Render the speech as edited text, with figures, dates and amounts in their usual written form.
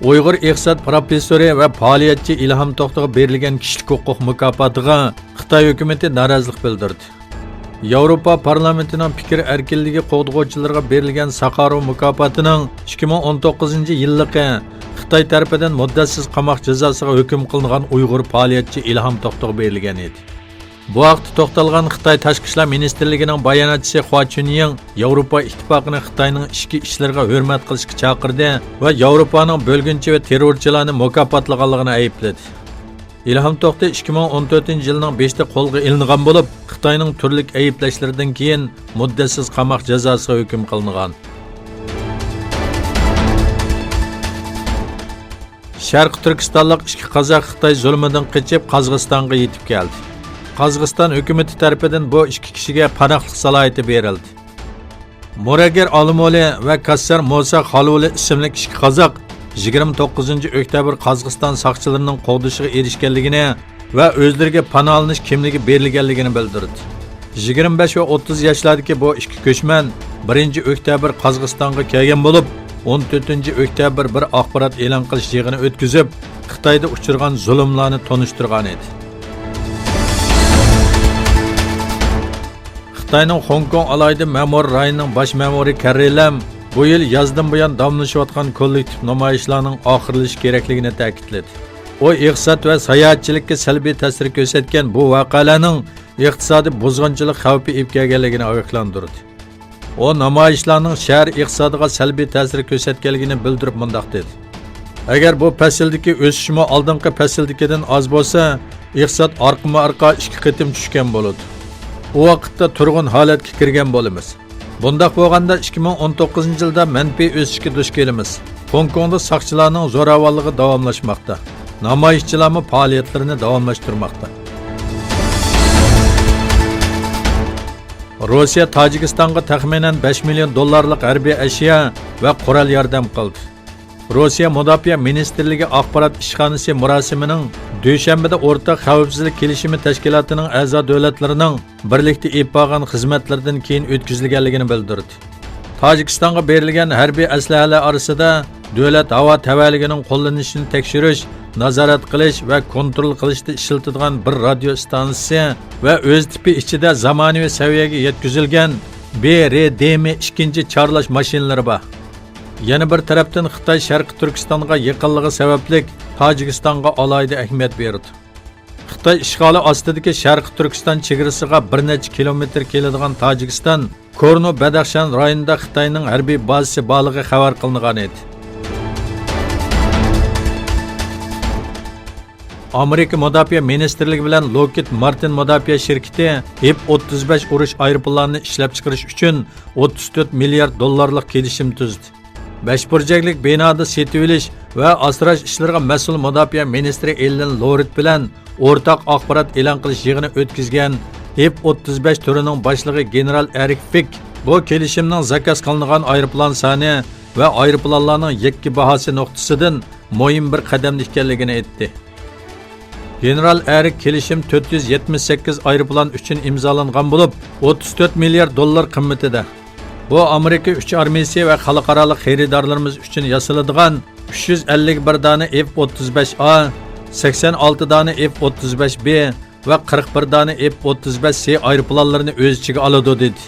Uyg'ur iqtisod professori va faoliyatchi Ilhom To'xtaga berilgan kishilik huquq mukofotiga Xitoy hukumatı norozilik bildirdi. Yevropa parlamentining fikr erkinligi qo'g'duvchilarga berilgan Sakharov mukofotining 2019-yillik Xitoy tarafidan muddatsiz qamoq jazosiga hukm qilingan Uyg'ur faoliyatchi Ilhom To'xtaga berilgan edi. Bu vaqtda to'xtalgan Xitoy Tashqi ishlar ministrligining bayonotchisi Hua Chunying Yevropa ittifoqini Xitoyning ichki ishlariga hurmat qilishga chaqirdi va Yevropaning bo'lgunchi va terrorchilarni mukofotlaganligini aybladi. Ilhom To'xta 2014-yilning 5-da qo'lga ilingan bo'lib, Xitoyning turli ayblashlaridan keyin muddatsiz qamoq jazosiga hukm qilingan. Sharq Turkistonlik ikki qozoq Xitoy zulmidan qochib Qozog'istonga yetib keldi. Qozog'iston hukumati tomonidan bu ikki kishiga panohlik salohiyati berildi. Muragir Alimoli va Kassar Musa Xaluli ismli ikki qozoq 29-oktyabr Qozog'iston soqchilarining qo'g'dishiga erishganligini va o'zlariga panoh olinish kimligi berilganligini bildirdi. 25 va 30 yoshlardagi bu ikki ko'chman 1-oktyabr Qozog'istonga kelgan bo'lib, 14-oktyabr bir axborot e'lon qilish yig'ini o'tkazib, Xitoyda uchirgan zulmlarni tonishtirgan edi. Xitoyning Hong Kong alayda ma'mur rayoning bosh ma'muri Carrie Lam bu yil yozdan buyon davomlashayotgan kollektiv namoyishlarning oxirlashi kerakligini ta'kidladi. U iqtisod va sayohatchilikka salbiy ta'sir ko'rsatgan bu voqealarning iqtisodiy buzg'unchilik xavfi olib kelganligini ogohlantirdi. O namoyishlarning shahar iqtisodiga salbiy ta'sir ko'rsatganligini bildirib mundoq dedi. Agar bu fasldagi o'sishmi oldingi fasldagidan oz bo'lsa, iqtisod orqama-orqa ikki qatim tushgan bo'ladi. U vaqtda turg'un holatga kirgan bo'lamiz. Bundaq bo'lganda 2019-yilda manfiy o'sishga duch kelamiz. Hong Kongda soqchilarning zo'ravonligi davomlashmoqda. Namoyishchilar faoliyatlarini davomlashtirmoqda. Rossiya Tojikistonga taxminan 5 million dollarlik harbiy ashyo va qurol yordam qildi. Rossiya Mudofaa ministrligi axborot ishxonasi murosimining dushanbada o'rtaq xavfsizlik kelishimi tashkilotining a'zo davlatlarining birlikda olib borgan xizmatlaridan keyin o'tkazilganligini bildirdi. Tojikistonga berilgan harbiy aslahalar orasida davlat havo tavalligining qo'llanilishini tekshirish, nazorat qilish va kontrol qilishda ishlatiladigan bir radio stansiyasi va o'z tipi ichida zamonaviy saviyaga yetkazilgan BRDM 2 chorlash mashinalari bor. Yana bir tarafdan Xitoy Sharqi Turkistonga yaqinligi sababli Tojikistonga alohida ahamiyat berdi. Xitoy ishg'oli ostidagi Sharqi Turkiston chegarasiga bir necha kilometr keladigan Tojikiston Korno-Badaxshan rayonida Xitoyning harbiy bazasi borligi xabar qilingan edi. Amerika Mudofaa ministrligi bilan Lockheed Martin mudofaa shirkati F-35 urush aeroplallarini ishlab chiqarish uchun 34 milliard dollarlik kelishim tuzdi. 5 burchaklik binoda setib olish va asrash ishlariga mas'ul mudofaa ministri Ellen Lorid bilan o'rtaq axborot e'lon qilish yig'ini o'tkazgan F-35 turining boshlig'i general Eric Fick bu kelishimning zakaz qilingan aeroplan soni va aeroplanlarning yakka bahosi nuqtasidan muhim bir qadam ekanligini aytdi. General Eric kelishim 478 aeroplan uchun imzolangan bo'lib, 34 milliard dollar qimmatida. Bu Amerika 3 armiyasi va xalqaro xaridorlarimiz uchun yasaladigan 351 dona F-35A, 86 dona F-35B va 41 dona F-35C aeroplanlarini o'z ichiga oladi dedi.